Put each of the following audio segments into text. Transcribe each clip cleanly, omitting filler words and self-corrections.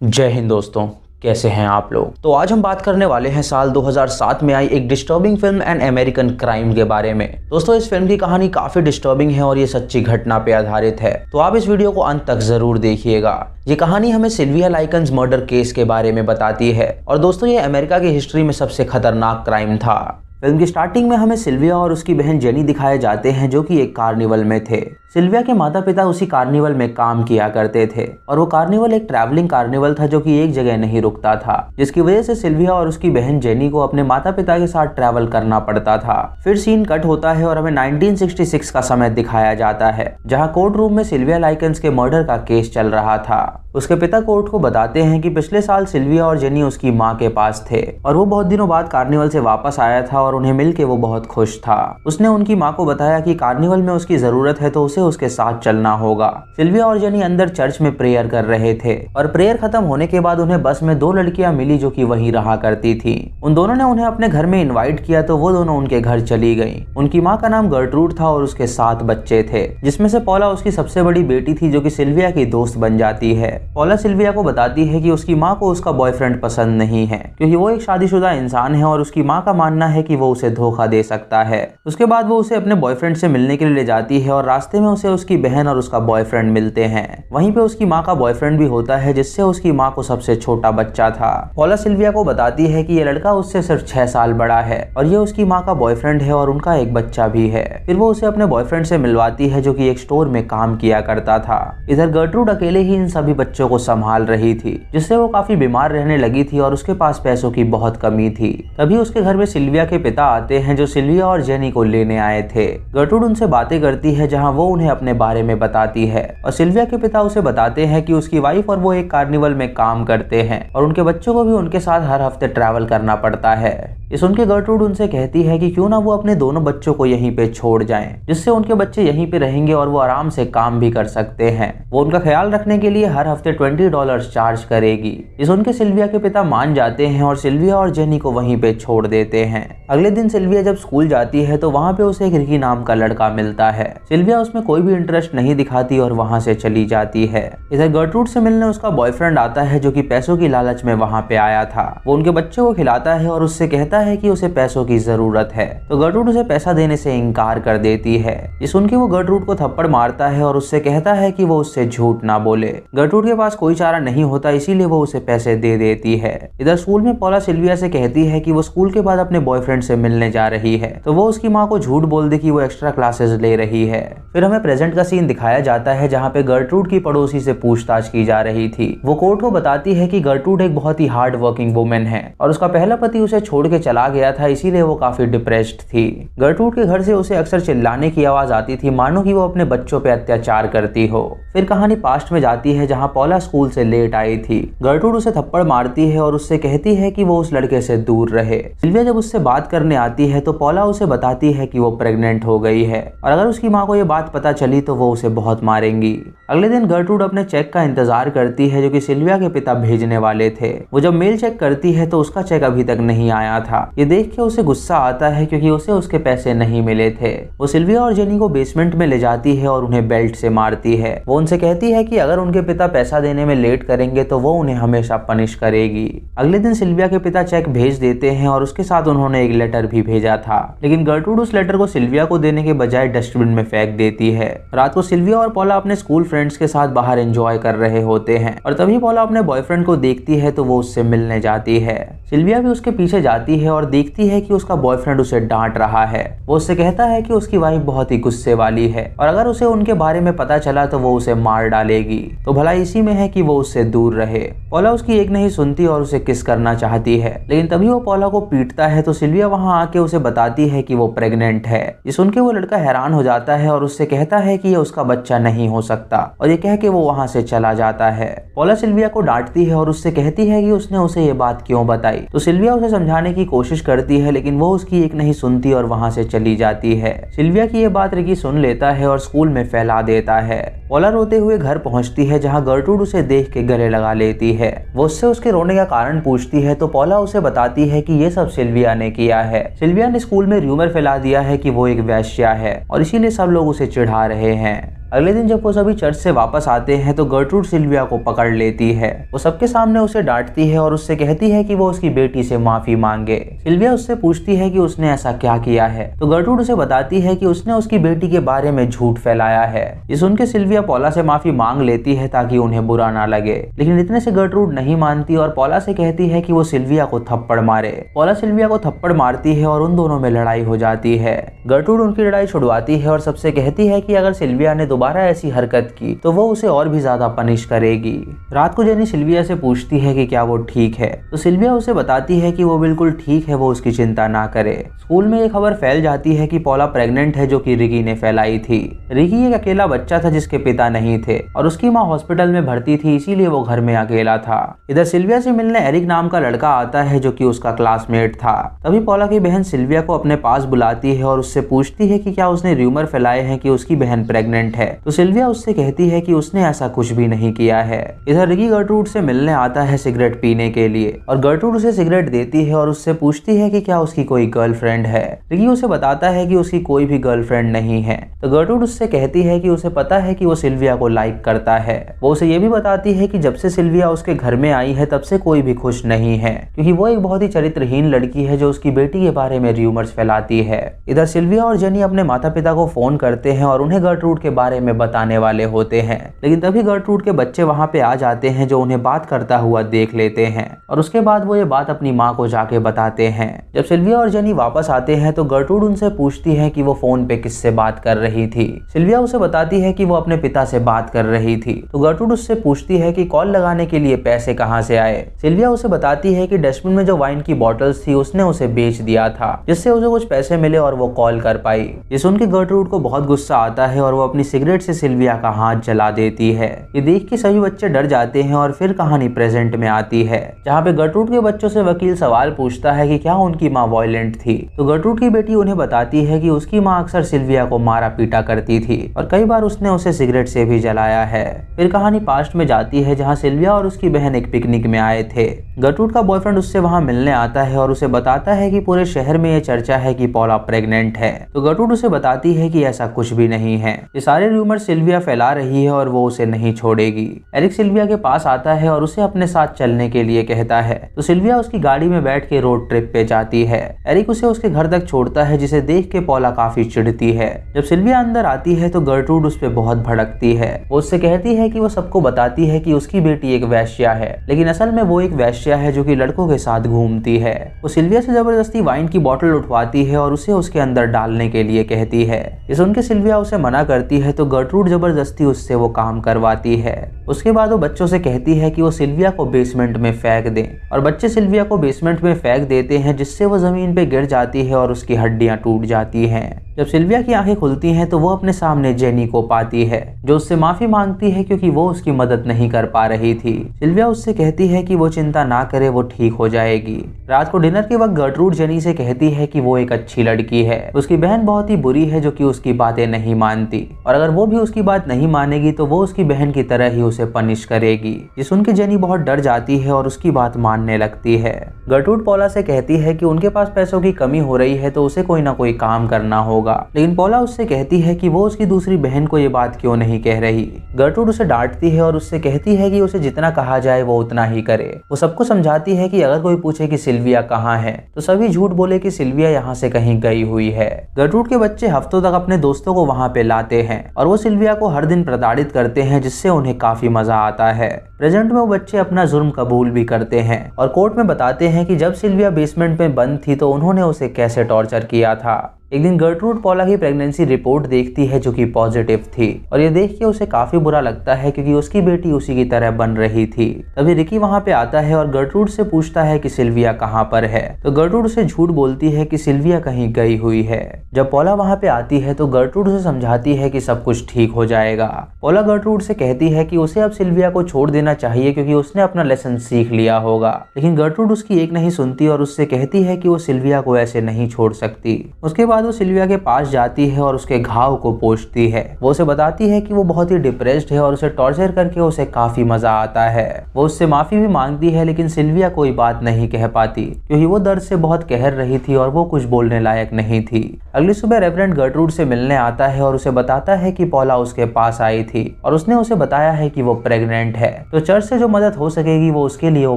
जय हिंद दोस्तों, कैसे हैं आप लोग। तो आज हम बात करने वाले हैं साल 2007 में आई एक disturbing film an American crime के बारे में। दोस्तों, इस फिल्म की कहानी काफी डिस्टर्बिंग है और ये सच्ची घटना पे आधारित है, तो आप इस वीडियो को अंत तक जरूर देखिएगा। ये कहानी हमें सिल्विया लाइकन्स मर्डर केस के बारे में बताती है और दोस्तों ये अमेरिका की हिस्ट्री में सबसे खतरनाक क्राइम था। फिल्म की स्टार्टिंग में हमें सिल्विया और उसकी बहन जेनी दिखाए जाते हैं जो कि एक कार्निवल में थे। सिल्विया के माता पिता उसी कार्निवल में काम किया करते थे और वो कार्निवल एक ट्रैवलिंग कार्निवल था जो कि एक जगह नहीं रुकता था, जिसकी वजह से सिल्विया और उसकी बहन जेनी को अपने माता पिता के साथ ट्रैवल करना पड़ता था। फिर सीन कट होता है और हमें 1966 का समय दिखाया जाता है जहाँ कोर्ट रूम में सिल्विया लाइकन्स के मर्डर का केस चल रहा था। उसके पिता कोर्ट को बताते हैं कि पिछले साल सिल्विया और जेनी उसकी माँ के पास थे और वो बहुत दिनों बाद कार्निवल से वापस आया था और उन्हें मिलके वो बहुत खुश था। उसने उनकी माँ को बताया कि कार्निवल में उसकी जरूरत है तो उसे उसके साथ चलना होगा। सिल्विया और जेनी अंदर चर्च में प्रेयर कर रहे थे और प्रेयर खत्म होने के बाद उन्हें बस में दो लड़कियां मिली जो कि वहीं रहा करती थी। उन दोनों ने उन्हें अपने घर में इनवाइट किया तो वो दोनों उनके घर चली गईं। उनकी माँ का नाम गर्ट्रूड था और उसके 7 बच्चे थे, जिसमें से पॉला उसकी सबसे बड़ी बेटी थी जो कि सिल्विया की दोस्त बन जाती है। पॉला सिल्विया को बताती है कि उसकी माँ को उसका बॉयफ्रेंड पसंद नहीं है क्योंकि वो एक शादीशुदा इंसान है और उसकी माँ का मानना है कि वो उसे धोखा दे सकता है। उसके बाद वो उसे अपने बॉयफ्रेंड से मिलने के लिए ले जाती है और रास्ते में उसे उसकी बहन और उसका बॉयफ्रेंड मिलते हैं। वहीं पे उसकी माँ का बॉयफ्रेंड भी होता है जिससे उसकी माँ को सबसे छोटा बच्चा था। पॉला सिल्विया को बताती है कि ये लड़का उससे सिर्फ 6 साल बड़ा है और ये उसकी माँ का बॉयफ्रेंड है और उनका एक बच्चा भी है। फिर वो उसे अपने बॉयफ्रेंड से मिलवाती है जो कि एक स्टोर में काम किया करता था। इधर गर्ट्रूड अकेले ही इन सभी बच्चों को संभाल रही थी जिससे वो काफी बीमार रहने लगी थी और उसके पास पैसों की बहुत कमी थी। तभी उसके घर में सिल्विया के पिता आते हैं जो सिल्विया और जेनी को लेने आए थे। गर्ट्रूड उनसे बातें करती है जहाँ वो उन्हें अपने बारे में बताती है और सिल्विया के पिता उसे बताते हैं कि उसकी वाइफ और वो एक कार्निवल में काम करते हैं और उनके बच्चों को भी उनके साथ हर हफ्ते ट्रैवल करना पड़ता है। ये सुन के गर्ट्रूड उनसे कहती है कि क्यों ना वो अपने दोनों बच्चों को यहीं पे छोड़ जाएं, जिससे उनके बच्चे यहीं पे रहेंगे और वो आराम से काम भी कर सकते हैं। वो उनका ख्याल रखने के लिए हर हफ्ते $20 चार्ज करेगी। ये सुन के सिल्विया के पिता मान जाते हैं और सिल्विया और जेनी को वहीं पे छोड़ देते हैं। अगले दिन सिल्विया जब स्कूल जाती है तो वहाँ पे उसे एक रिकी नाम का लड़का मिलता है। सिल्विया उसमें कोई भी इंटरेस्ट नहीं दिखाती और वहाँ से चली जाती है। इधर गर्ट्रूड से मिलने उसका बॉयफ्रेंड आता है जो कि पैसों की लालच में वहाँ पे आया था। वो उनके बच्चे को खिलाता है और उससे कहता है कि उसे पैसों की जरूरत है, तो गर्ट्रूड उसे पैसा देने से इनकार कर देती है। ये सुन के वो गर्ट्रूड को थप्पड़ मारता है और उससे कहता है कि वो उससे झूठ ना बोले। गर्ट्रूड के पास कोई चारा नहीं होता इसीलिए वो उसे पैसे दे देती है। इधर स्कूल में पॉला सिल्विया से कहती है कि वो स्कूल के बाद अपने बॉयफ्रेंड से मिलने जा रही है, तो वो उसकी माँ को झूठ बोल दे कि वो एक्स्ट्रा क्लासेस ले रही है। फिर हमें प्रेजेंट का सीन दिखाया जाता है जहाँ पे गर्ट्रूड की पड़ोसी से पूछताछ की जा रही थी। वो कोर्ट को बताती है कि गर्ट्रूड एक बहुत ही हार्ड वर्किंग वुमेन है और उसका पहला पति उसे छोड़ के चला गया था, इसीलिए वो काफी डिप्रेस्ड थी। गर्ट्रूड के घर से उसे अक्सर चिल्लाने की आवाज आती थी मानो कि वो अपने बच्चों पे अत्याचार करती हो। फिर कहानी पास्ट में जाती है जहाँ पॉला स्कूल से लेट आई थी। गर्ट्रूड उसे थप्पड़ मारती है और उससे कहती है कि वो उस लड़के से दूर रहे। सिल्विया जब उससे बात करने आती है तो पॉला उसे बताती है कि वो प्रेग्नेंट हो गई है और अगर उसकी माँ को ये बात पता चली तो वो उसे बहुत मारेंगी। अगले दिन गर्ट्रूड अपने चेक का इंतजार करती है जो कि सिल्विया के पिता भेजने वाले थे। वो जब मेल चेक करती है तो उसका चेक अभी तक नहीं आया था। ये देख के उसे गुस्सा आता है क्योंकि उसे उसके पैसे नहीं मिले थे। वो सिल्विया और जेनी को बेसमेंट में ले जाती है और उन्हें बेल्ट से मारती है। वो उनसे कहती है कि अगर उनके पिता पैसा देने में लेट करेंगे तो वो उन्हें हमेशा पनिश करेगी। अगले दिन सिल्विया के पिता चेक भेज देते हैं और उसके साथ उन्होंने एक लेटर भी भेजा था, लेकिन गर्ट्रूड उस लेटर को सिल्विया को देने के बजाय डस्टबिन में फेंक देती है। रात को सिल्विया और पॉला अपने स्कूल फ्रेंड्स के साथ बाहर एंजॉय कर रहे होते हैं और तभी पॉला अपने बॉयफ्रेंड को देखती है तो वो उससे मिलने जाती है। सिल्विया भी उसके पीछे जाती है और देखती है कि उसका बॉयफ्रेंड उसे डांट रहा है। वो उससे कहता है कि उसकी वाइफ बहुत ही गुस्से वाली है और अगर उसे उनके बारे में पता चला तो वो उसे मार डालेगी, तो भला इसी में है कि वो उससे दूर रहे। पॉला उसकी एक नहीं सुनती और उसे किस करना चाहती है, लेकिन तभी वो पॉला को पीटता है तो सिल्विया वहाँ आके उसे बताती है कि वो प्रेग्नेंट है। ये सुन के वो लड़का हैरान हो जाता है और उससे कहता है कि ये उसका बच्चा नहीं हो सकता और ये कह के वो वहाँ से चला जाता है। पॉला सिल्विया को डांटती है और उससे कहती है कि उसने उसे ये बात क्यों बताई, तो सिल्विया उसे समझाने की कोशिश करती है लेकिन वो उसकी एक नहीं सुनती और वहाँ से चली जाती है। सिल्विया की ये बात रिकी सुन लेता है और स्कूल में फैला देता है। पॉला रोते हुए घर पहुंचती है जहाँ गर्ट्रूड उसे देख के गले लगा लेती है। वो उससे उसके रोने का कारण पूछती है तो पॉला उसे बताती है कि ये सब सिल्विया ने किया है। सिल्विया ने स्कूल में र्यूमर फैला दिया है कि वो एक वेश्या है और इसीलिए सब लोग उसे चिढ़ा रहे हैं। अगले दिन जब वो सभी चर्च से वापस आते हैं तो गर्ट्रूड सिल्विया को पकड़ लेती है। वो सबके सामने उसे डांटती है और उससे कहती है कि वो उसकी बेटी से माफी मांगे। सिल्विया उससे पूछती है कि उसने ऐसा क्या किया है, तो गर्ट्रूड उसे बताती है कि उसने उसकी बेटी के बारे में झूठ फैलाया है। ये सुनकर सिल्विया पॉला से माफी मांग लेती है ताकि उन्हें बुरा ना लगे, लेकिन इतने से गर्ट्रूड नहीं मानती और पॉला से कहती है कि वो सिल्विया को थप्पड़ मारे। पॉला सिल्विया को थप्पड़ मारती है और उन दोनों में लड़ाई हो जाती है। गर्ट्रूड उनकी लड़ाई छुड़वाती है और सबसे कहती है कि अगर सिल्विया ने दोबारा ऐसी हरकत की तो वो उसे और भी ज्यादा पनिश करेगी। रात को जेनी सिल्विया से पूछती है कि क्या वो ठीक है, तो सिल्विया उसे बताती है कि वो बिल्कुल ठीक है, वो उसकी चिंता ना करे। स्कूल में ये खबर फैल जाती है कि पॉला प्रेग्नेंट है, जो कि रिकी ने फैलाई थी। रिकी एक अकेला बच्चा था जिसके पिता नहीं थे और उसकी माँ हॉस्पिटल में भर्ती थी, इसीलिए वो घर में अकेला था। इधर सिल्विया से मिलने एरिक नाम का लड़का आता है जो कि उसका क्लासमेट था। तभी पॉला की बहन सिल्विया को अपने पास बुलाती है और उससे पूछती है कि क्या उसने र्यूमर फैलाए हैं कि उसकी बहन प्रेग्नेंट है, तो सिल्विया उससे कहती है कि उसने ऐसा कुछ भी नहीं किया है। इधर रिकी गर्ट्रूड से मिलने आता है सिगरेट पीने के लिए और गर्ट्रूड उसे सिगरेट देती है और उससे पूछती है कि क्या उसकी कोई गर्लफ्रेंड है। रिकी उसे बताता है कि उसकी कोई भी गर्लफ्रेंड नहीं है, तो गर्ट्रूड उससे कहती है कि उसे पता है कि वो सिल्विया को लाइक करता है। वो उसे ये भी बताती है कि जब से सिल्विया उसके घर में आई है तब से कोई भी खुश नहीं है, क्योंकि वो एक बहुत ही चरित्रहीन लड़की है जो उसकी बेटी के बारे में र्यूमर्स फैलाती है। इधर सिल्विया और जेनी अपने माता पिता को फोन करते हैं और उन्हें गर्ट्रूड के बारे में बताने वाले होते हैं, लेकिन तभी गर्ट्रूड के बच्चे वहां पे आ जाते हैं जो उन्हें बात करता हुआ देख लेते हैं और उसके बाद वो ये बात अपनी माँ को जाके बताते हैं। जब सिल्विया और जेनी वापस आते हैं तो गर्ट्रूड उनसे पूछती है कि वो फोन पे किससे बात कर रही थी। सिल्विया उसे बताती है कि वो अपने पिता से बात कर रही थी, तो गर्ट्रूड उससे पूछती है कि कॉल लगाने के लिए पैसे कहाँ से आए। सिल्विया उसे बताती है कि डस्टबिन में जो वाइन की बॉटल्स थी उसने उसे बेच दिया था, जिससे उसे कुछ पैसे मिले और वो कॉल कर पाई। ये सुन के गर्ट्रूड को बहुत गुस्सा आता है और वो अपनी सिगरेट से सिल्विया का हाथ जला देती है। ये देख के सभी बच्चे डर जाते हैं और फिर कहानी प्रेजेंट में आती है, जहाँ पे गर्ट्रूड के बच्चों से वकील सवाल पूछता है कि क्या उनकी माँ वायलेंट थी, तो गर्ट्रूड की बेटी उन्हें बताती है कि उसकी माँ अक्सर सिल्विया को मारा पीटा करती थी और कई बार उसने उसे सिगरेट से भी जलाया है। फिर कहानी पास्ट में जाती है जहाँ सिल्विया और उसकी बहन एक पिकनिक में आए थे। गर्ट्रूड का बॉयफ्रेंड उससे वहाँ मिलने आता है और उसे बताता है कि पूरे शहर में ये चर्चा है कि पॉला प्रेग्नेंट है, तो गर्ट्रूड उसे बताती है कि ऐसा कुछ भी नहीं है, ये सारे र्यूमर सिल्विया फैला रही है और वो उसे नहीं छोड़ेगी। एरिक सिल्विया के पास आता है और उसे अपने साथ चलने के लिए कहता है, तो सिल्विया उसकी गाड़ी में बैठ के रोड ट्रिप पे जाती है। एरिक उसे उसके घर तक छोड़ता है, जिसे देख के पॉला काफी चिढ़ती है। जब सिल्विया अंदर आती है तो गर्ट्रूड उस पे बहुत भड़कती है। वो उससे कहती है कि वो सबको बताती है कि उसकी बेटी एक वैश्या है, लेकिन असल में वो एक वैश्या है जो कि लड़कों के साथ घूमती है। वो सिल्विया से जबरदस्ती वाइन की बोतल उठवाती है और उसे उसके अंदर डालने के लिए कहती है। ये सुनकर सिल्विया उसे मना करती है, तो गर्ट्रूड जबरदस्ती उससे वो काम करवाती है। उसके बाद वो बच्चों से कहती है कि वो सिल्विया को बेसमेंट में फेंक दें और बच्चे सिल्विया को बेसमेंट में फेंक देते हैं, जिससे वो जमीन पे गिर जाती है और उसकी हड्डियां टूट जाती हैं। जब सिल्विया की आंखें खुलती हैं तो वो अपने सामने जेनी को पाती है, जो उससे माफी मांगती है क्योंकि वो उसकी मदद नहीं कर पा रही थी। सिल्विया उससे कहती है कि वो चिंता ना करे, वो ठीक हो जाएगी। रात को डिनर के वक्त गर्ट्रूड जेनी से कहती है कि वो एक अच्छी लड़की है, उसकी बहन बहुत ही बुरी है जो कि उसकी बातें नहीं मानती, और अगर वो भी उसकी बात नहीं मानेगी तो वो उसकी बहन की तरह ही उसे पनिश करेगी। ये सुन के जेनी बहुत डर जाती है और उसकी बात मानने लगती है। गर्ट्रूड पॉला से कहती है कि उनके पास पैसों की कमी हो रही है तो उसे कोई ना कोई काम करना होगा, लेकिन पॉला उससे कहती है कि वो उसकी दूसरी बहन को ये बात क्यों नहीं कह रही। गर्ट्रूड उसे डांटती है और उससे कहती है कि उसे जितना कहा जाए वो उतना ही करे। वो सबको समझाती है कि अगर कोई पूछे कि सिल्विया कहाँ है तो सभी झूठ बोले कि सिल्विया यहाँ से कहीं गई हुई है। गर्ट्रूड के बच्चे हफ्तों तक अपने दोस्तों को वहाँ पे लाते हैं और वो सिल्विया को हर दिन प्रताड़ित करते हैं, जिससे उन्हें काफी मजा आता है। प्रेजेंट में वो बच्चे अपना जुर्म कबूल भी करते हैं और कोर्ट में बताते हैं कि जब सिल्विया बेसमेंट में बंद थी तो उन्होंने उसे कैसे टॉर्चर किया था। एक दिन गर्ट्रूड पॉला की प्रेगनेंसी रिपोर्ट देखती है जो कि पॉजिटिव थी, और ये देख के उसे काफी बुरा लगता है क्योंकि उसकी बेटी उसी की तरह बन रही थी। तभी रिकी वहाँ पे आता है और गर्ट्रूड से पूछता है कि सिल्विया कहाँ पर है, तो गर्ट्रूड उसे झूठ बोलती है कि सिल्विया कहीं गई हुई है। जब पॉला वहाँ पे आती है तो गर्ट्रूड उसे समझाती है कि सब कुछ ठीक हो जाएगा। पॉला गर्ट्रूड से कहती है कि उसे अब सिल्विया को छोड़ देना चाहिए क्योंकि उसने अपना लेसन सीख लिया होगा, लेकिन गर्ट्रूड उसकी एक नहीं सुनती और उससे कहती है कि वो सिल्विया को ऐसे नहीं छोड़ सकती। उसके बाद बाद वो सिल्विया के पास जाती है और उसके घाव को पोंछती है। वो उसे बताती है कि वो बहुत ही डिप्रेस्ड है और उसे टॉर्चर करके उसे काफी मजा आता है। वो उससे माफी भी मांगती है, लेकिन सिल्विया कोई बात नहीं कह पाती क्योंकि वो दर्द से बहुत कहर रही थी और वो कुछ बोलने लायक नहीं थी। अगली सुबह रेवरेंड गर्ट्रूड से मिलने आता है और उसे बताता है कि पॉला उसके पास आई थी और उसने उसे बताया है कि वो प्रेग्नेंट है, तो चर्च से जो मदद हो सकेगी वो उसके लिए वो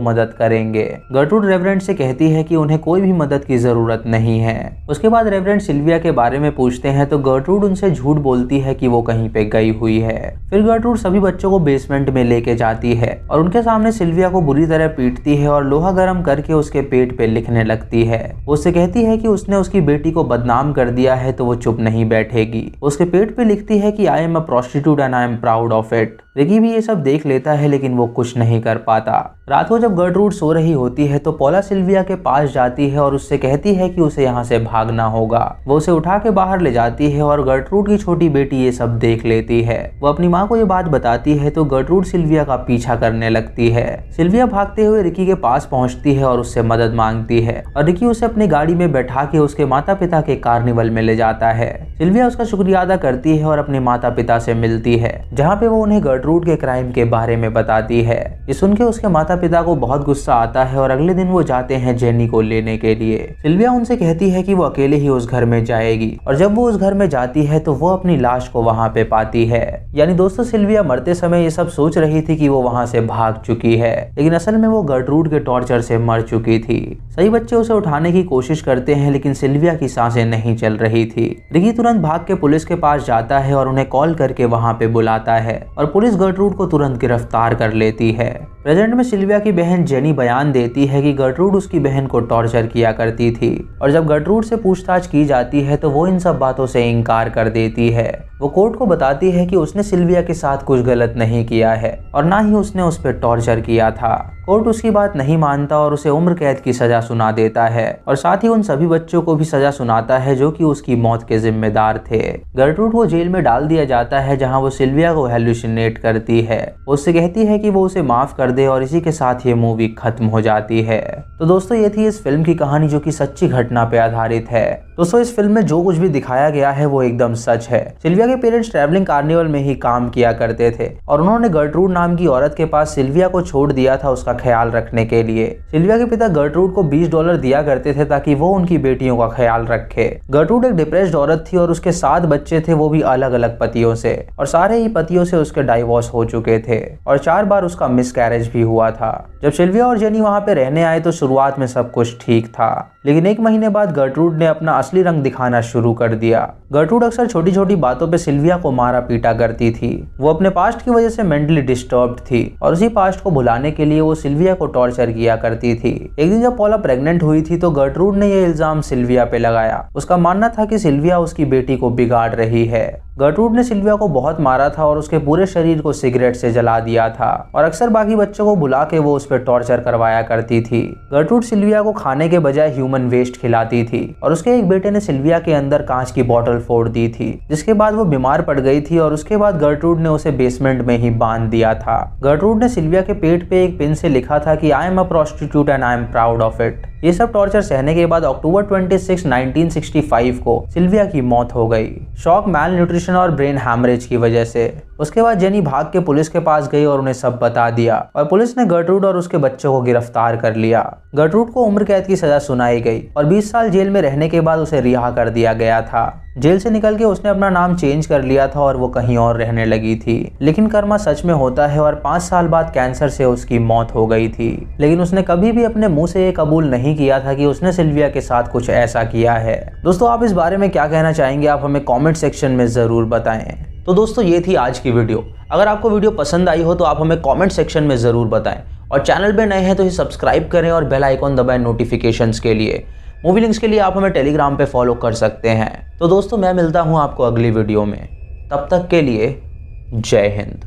मदद करेंगे। गर्ट्रूड रेवरेंड से कहती है कि उन्हें कोई भी मदद की जरूरत नहीं है। उसके बाद रेवरेंड सिल्विया के बारे में पूछते हैं तो गर्ट्रूड उनसे झूठ बोलती है कि वो कहीं पे गई हुई है। फिर गर्ट्रूड सभी बच्चों को बेसमेंट में लेके जाती है और उनके सामने सिल्विया को बुरी तरह पीटती है और लोहा गर्म करके उसके पेट पे लिखने लगती है। वो उससे कहती है कि उसने उसकी बेटी को बदनाम कर दिया है तो वो चुप नहीं बैठेगी। उसके पेट पे लिखती है कि I am a prostitute and I am proud of it. Ricky भी ये सब देख लेता है, लेकिन वो कुछ नहीं कर पाता। रात को जब गर्ट्रूड सो रही होती है तो पॉला सिल्विया के पास जाती है और उससे कहती है कि उसे यहाँ से भागना होगा। वो उसे उठा के बाहर ले जाती है और गर्ट्रूड की छोटी बेटी ये सब देख लेती है। वो अपनी माँ को ये बात बताती है तो गर्ट्रूड सिल्विया का पीछा करने लगती है। सिल्विया भागते हुए रिकी के पास पहुंचती है और उससे मदद मांगती है और रिकी उसे अपनी गाड़ी में बैठा के उसके माता पिता के कार्निवल में ले जाता है। सिल्विया उसका शुक्रिया अदा करती है और अपने माता पिता से मिलती है, जहाँ पे वो उन्हें गर्ट्रूड के क्राइम के बारे में बताती है। ये सुन के उसके माता पिता को बहुत गुस्सा आता है और अगले दिन वो जाते हैं जेनी को लेने के लिए। सिल्विया उनसे कहती है कि वो अकेले ही उस घर में जाएगी और जब वो उस घर में जाती है तो वो अपनी लाश को वहाँ पे पाती है। यानी दोस्तों सिल्विया मरते समय ये सब सोच रही थी कि वो वहाँ से भाग चुकी है, लेकिन असल में वो गर्ट्रूड के टॉर्चर से मर चुकी थी। सही बच्चे उसे उठाने की कोशिश करते हैं, लेकिन सिल्विया की सांसें नहीं चल रही थी। रिकी तुरंत भाग के पुलिस के पास जाता है और उन्हें कॉल करके वहाँ पे बुलाता है और पुलिस गर्ट्रूड को तुरंत गिरफ्तार कर लेती है। प्रेजेंट में सिल्विया की बहन जेनी बयान देती है कि गर्ट्रूड उसकी बहन को टॉर्चर किया करती थी और जब गर्ट्रूड से पूछताछ की जाती है तो वो इन सब बातों से इनकार कर देती है। वो कोर्ट को बताती है कि उसने सिल्विया के साथ कुछ गलत नहीं किया है और ना ही उसने उस पर टॉर्चर किया था। कोर्ट उसकी बात नहीं मानता और उसे उम्र कैद की सजा सुना देता है और साथ ही उन सभी बच्चों को भी सजा सुनाता है जो कि उसकी मौत के जिम्मेदार थे। गर्ट्रूड को जेल में डाल दिया जाता है जहां वो सिल्विया को हेलुसिनेट करती है। वो उससे कहती है कि वो उसे माफ कर दे और इसी के साथ ये मूवी खत्म हो जाती है। तो दोस्तों ये थी इस फिल्म की कहानी जो कि सच्ची घटना पे आधारित है। दोस्तों इस फिल्म में जो कुछ भी दिखाया गया है वो एकदम सच है। सिल्विया के पेरेंट्स ट्रैवलिंग कार्निवल में ही काम किया करते थे और उन्होंने गर्ट्रूड नाम की औरत के पास सिल्विया को छोड़ दिया था उसका ख्याल रखने के लिए। सिल्विया के पिता गर्ट्रूड को $20 दिया करते थे ताकि वो उनकी बेटियों का ख्याल रखे। गर्ट्रूड एक डिप्रेस्ड औरत थी और उसके 7 बच्चे थे, वो भी अलग अलग पतियों से, और सारे ही पतियों से उसके डाइवोर्स हो चुके थे और 4 बार उसका मिसकैरेज भी हुआ था। जब सिल्विया और जेनी वहाँ पे रहने आए तो शुरुआत में सब कुछ ठीक था, लेकिन 1 महीने बाद गर्ट्रूड ने अपना असली रंग दिखाना शुरू कर दिया। गर्ट्रूड अक्सर छोटी छोटी बातों पे सिल्विया को मारा पीटा करती थी। वो अपने पास्ट की वजह से मेंटली डिस्टर्ब्ड थी और उसी पास्ट को भुलाने के लिए वो सिल्विया को टॉर्चर किया करती थी। एक दिन जब पॉला प्रेग्नेंट हुई थी तो गर्ट्रूड ने ये इल्जाम सिल्विया पे लगाया। उसका मानना था कि सिल्विया उसकी बेटी को बिगाड़ रही है। गर्ट्रूड ने सिल्विया को बहुत मारा था और उसके पूरे शरीर को सिगरेट से जला दिया था और अक्सर बाकी बच्चों को बुला के वो उस पर टॉर्चर करवाया करती थी। गर्ट्रूड सिल्विया को खाने के बजाय ह्यूमन वेस्ट खिलाती थी और उसके एक बेटे ने सिल्विया के अंदर कांच की बोतल फोड़ दी थी, जिसके बाद वो बीमार पड़ गई थी और उसके बाद गर्ट्रूड ने उसे बेसमेंट में ही बांध दिया था। गर्ट्रूड ने सिल्विया के पेट पे एक पेन से लिखा था कि I am a prostitute and I am proud of it. ये सब टॉर्चर सहने के बाद अक्टूबर 26, 1965 को सिल्विया की मौत हो गई, शॉक, मैल न्यूट्रिशन और ब्रेन हैमरेज की वजह से। उसके बाद जेनी भाग के पुलिस के पास गई और उन्हें सब बता दिया और पुलिस ने गर्ट्रूड और उसके बच्चों को गिरफ्तार कर लिया। गर्ट्रूड को उम्र कैद की सजा सुनाई गई और 20 साल जेल में रहने के बाद उसे रिहा कर दिया गया था। जेल से निकल के उसने अपना नाम चेंज कर लिया था और वो कहीं और रहने लगी थी, लेकिन कर्मा सच में होता है और 5 साल बाद कैंसर से उसकी मौत हो गई थी। लेकिन उसने कभी भी अपने मुंह से ये कबूल नहीं किया था कि उसने सिल्विया के साथ कुछ ऐसा किया है। दोस्तों आप इस बारे में क्या कहना चाहेंगे, आप हमें कमेंट सेक्शन में जरूर बताएं। तो दोस्तों ये थी आज की वीडियो। अगर आपको वीडियो पसंद आई हो तो आप हमें कमेंट सेक्शन में जरूर बताएं और चैनल पे नए हैं तो इसे सब्सक्राइब करें और बेल आइकॉन दबाएं नोटिफिकेशंस के लिए। मूवी लिंक्स के लिए आप हमें टेलीग्राम पे फॉलो कर सकते हैं। तो दोस्तों मैं मिलता हूं आपको अगली वीडियो में, तब तक के लिए जय हिंद।